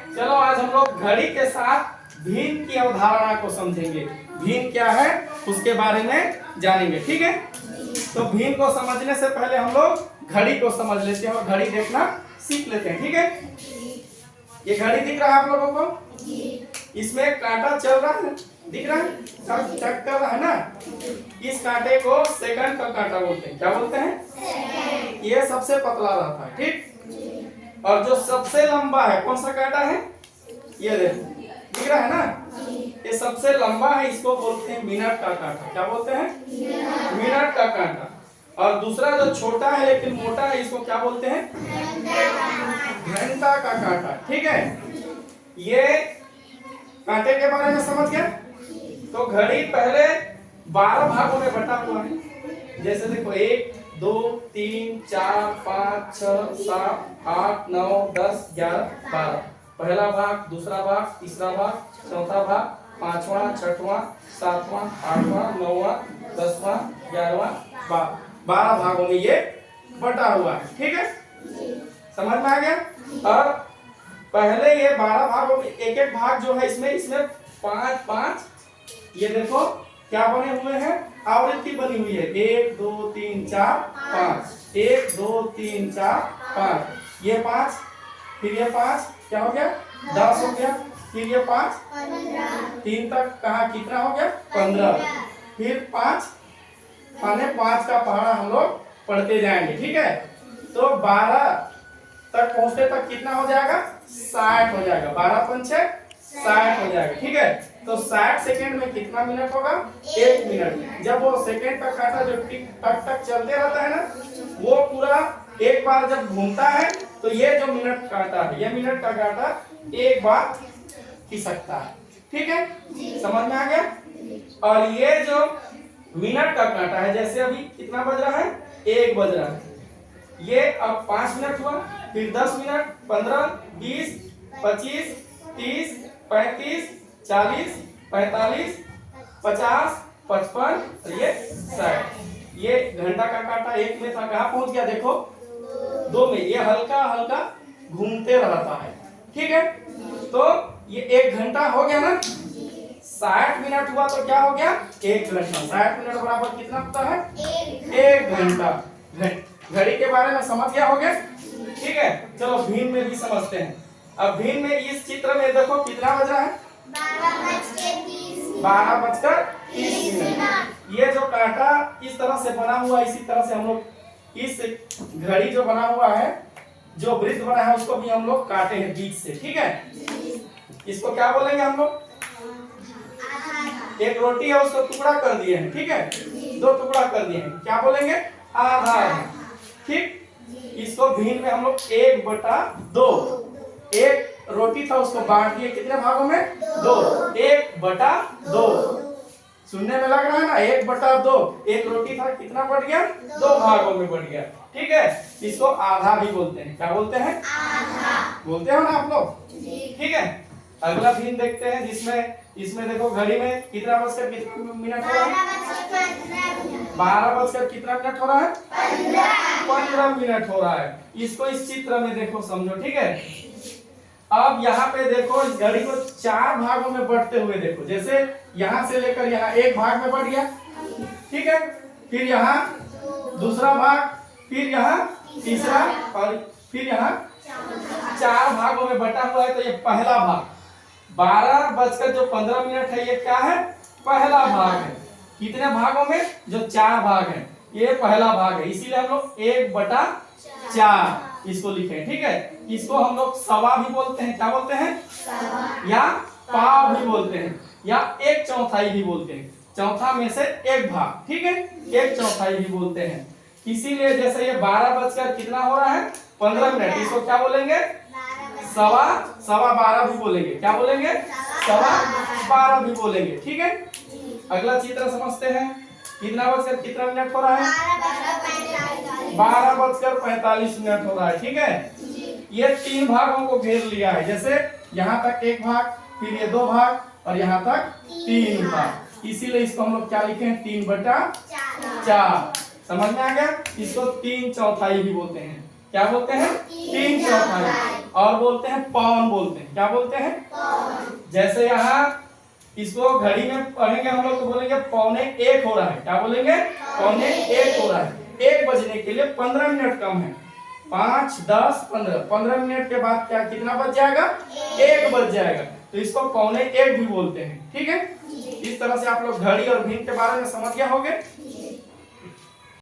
चलो आज हम लोग घड़ी के साथ भिन्न की अवधारणा को समझेंगे। भिन्न क्या है उसके बारे में जानेंगे, ठीक है। तो भिन्न को समझने से पहले हम लोग घड़ी को समझ लेते हैं और घड़ी देखना सीख लेते हैं, ठीक है। ये घड़ी दिख रहा है आप लोगों को? इसमें कांटा चल रहा है, दिख रहा है, चक कर रहा है ना। इस कांटे को सेकंड का कांटा बोलते हैं। क्या बोलते हैं? ये सबसे पतला रहता है, ठीक। और जो सबसे लंबा है कौन सा कांटा है? ये देखो, दिख रहा है ना। ये सबसे लंबा है, इसको बोलते हैं मिनट का कांटा। क्या बोलते हैं? मिनट का कांटा। और दूसरा जो छोटा है लेकिन मोटा है, इसको क्या बोलते हैं? घंटा का कांटा, ठीक है। ये कांटे के बारे में समझ गया। तो घड़ी पहले 12 भागों में बटा हुआ है। जैसे देखो 1 2 3 4 5 6 7 8 9 10 11 12। पहला भाग, दूसरा भाग, तीसरा भाग, चौथा भाग, पांचवा, छठवां, सातवां, आठवां, नौवां, 10वां, 11वां, 12 भागों में ये बटा हुआ है, ठीक है। समझ में आ गया। और पहले ये 12 भागों में एक एक भाग जो है इसमें 5 ये देखो क्या बने हुए हैं, आवृत्ति बनी हुई है। 1 2 3 4 5, 1 2 3 4 5, ये 5, फिर ये 5, क्या हो गया? 10 हो गया। फिर ये 5, 3 तक कहा कितना हो गया? 15। फिर 5 माने 5 का पहाड़ा हम लोग पढ़ते जाएंगे, ठीक है। तो 12 तक पहुंचते तक कितना हो जाएगा? 60 हो जाएगा। 12 पंचे 60 हो जाएगा, ठीक है। तो 60 सेकेंड में कितना मिनट होगा? 1 मिनट। जब वो सेकेंड का कांटा जो टिक टक टक चलते रहता है ना, वो पूरा एक बार जब घूमता है तो ये जो मिनट कांटा है, ये मिनट का कांटा एक बार खिसकता है, ठीक है। समझ में आ गया। और ये जो मिनट का कांटा है, जैसे अभी कितना बज रहा है? 1 बज रहा है। ये अब 5 मिनट हुआ, फिर 10 मिनट, 15, 20, 25, 30, 35, 40, 45, 50, 55, ये 60। ये घंटा का कांटा 1 में था, कहाँ पहुंच गया? देखो 2 में। ये हल्का हल्का घूमते रहता है, ठीक है। तो ये 1 घंटा हो गया ना। 60 मिनट हुआ तो क्या हो गया? 1 घंटा। 60 मिनट बराबर कितना होता है? 1 घंटा। घड़ी के बारे में समझ गया हो गया, ठीक है। चलो भिन्न में भी समझते हैं। अब भिन्न में इस चित्र में देखो कितना बज रहा है? 12:30 मिनट। ये जो कांटा इस तरह से बना हुआ, इसी तरह से हम लोग इस घड़ी जो बना हुआ है, जो वृत्त बना है, उसको भी हम लोग काटे हैं बीच से, ठीक है। इसको क्या बोलेंगे हम लोग? एक रोटी है उसको टुकड़ा कर दिए हैं, ठीक है। 2 टुकड़ा कर दिए हैं, क्या बोलेंगे? आधा, ठीक। इसको भिन्न में हम लोग 1/2। एक रोटी था उसको बांट दिए कितने भागों में? 2। 1/2। सुनने में लग रहा है ना? 1/2। एक रोटी था, कितना बढ़ गया? 2 भागों में बढ़ गया, ठीक है। इसको आधा भी बोलते हैं। क्या बोलते हैं? आधा। बोलते हो ना आप लोग, ठीक है। अगला भिन्न देखते हैं, जिसमें इसमें देखो घड़ी में कितना बजकर कितना मिनट हो रहा है? 12 बजकर कितना मिनट हो रहा है? 15 मिनट हो रहा है। इसको इस चित्र में देखो, समझो, ठीक है। अब यहाँ पे देखो, इस घड़ी को 4 भागों में बढ़ते हुए देखो। जैसे यहाँ से लेकर यहाँ 1 भाग में बढ़ गया, ठीक है। फिर यहाँ दूसरा भाग, फिर यहाँ तीसरा, और फिर यहाँ 4 भागों में बटा हुआ है। तो ये पहला भाग 12:15 है, ये क्या है? पहला भाग है। कितने भागों में? जो 4 भाग हैं, ये पहला भाग है। इसीलिए हम लोग 1/4 इसको लिखे, ठीक है। इसको हम लोग सवा भी बोलते हैं। क्या बोलते हैं? या पाव भी बोलते हैं, या 1/4 भी बोलते हैं। चौथा में से 1 भाग, ठीक है, 1/4 भी बोलते हैं। इसीलिए जैसे ये 12 बजकर कितना हो रहा है? 15 मिनट। इसको क्या बोलेंगे? सवा 12 भी बोलेंगे। क्या बोलेंगे? सवा 12 भी बोलेंगे, ठीक है। अगला चित्र समझते हैं। कितना बजकर कितना मिनट हो रहा है? 12:45 मिनट हो रहा है, ठीक है। ये 3 भागों को घेर लिया है। जैसे यहाँ तक 1 भाग, फिर ये 2 भाग, और यहाँ तक 3 भाग। इसीलिए इसको हम लोग क्या लिखे हैं? 3/4। समझ में आ गया? इसको 3/4 भी बोलते हैं। क्या बोलते हैं? 3/4। और बोलते हैं पौन, बोलते हैं क्या बोलते हैं? जैसे यहाँ इसको घड़ी में पढ़ेंगे हम लोग तो बोलेंगे 1:45 हो रहा है। क्या बोलेंगे? 1:45 हो रहा है। 1 बजने के लिए 15 मिनट कम है। 5, 10, 15, 15 मिनट के बाद क्या कितना बज जाएगा? 1 बज जाएगा। तो इसको 1:45 भी बोलते हैं। ठीक है, इस तरह से आप लोग घड़ी और घड़ी के बारे में समझ गए होंगे।